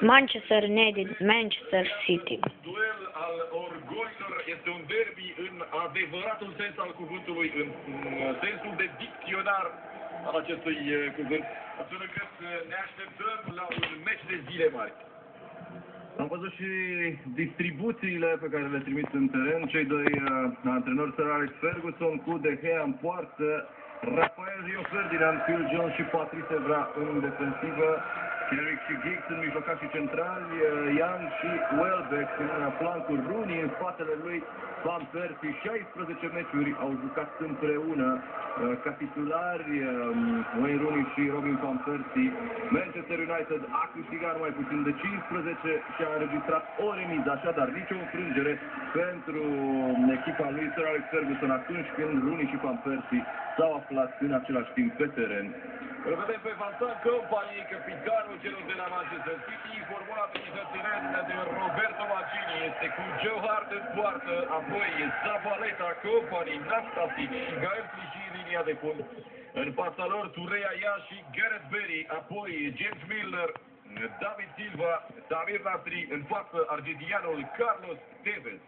Manchester United, Manchester City. Duel al orgolilor, este un derby în adevăratul sens al cuvântului, în sensul de dicționar al acestui cuvânt. Astfel încât ne așteptăm la un meci de zile mari. Am văzut și distribuțiile pe care le trimit în teren. Cei doi antrenori, Sir Alex Ferguson cu De Gea în poartă, Rafael Rio Ferdinand, Phil Jones și Patrice Evra în defensivă, Carrick și Giggs în mijlocașii centrali, Young și Welbeck în flancul, Rooney în spatele lui, Van Persie. 16 meciuri au jucat împreună ca titulari Wayne Rooney și Robin Van Persie. Manchester United a câștigat mai puțin de 15 și a înregistrat o remiză, așadar nicio înfrângere pentru echipa lui Sir Alex Ferguson atunci când Rooney și Van Persie s-au aflat în același timp pe teren. Îl vedem pe Vincent Kompany, capitanul celor de la Manchester City, formula trimisă teren de Roberto Mancini, este cu Joe Hart în poartă, apoi Zabaleta, Kompany, Nastasic și Gael Clichy în linia de fund. În fața lor, Turea Ia și Gareth Barry, apoi James Milner, David Silva, Samir Nasri, în față argentinianul Carlos Tevez.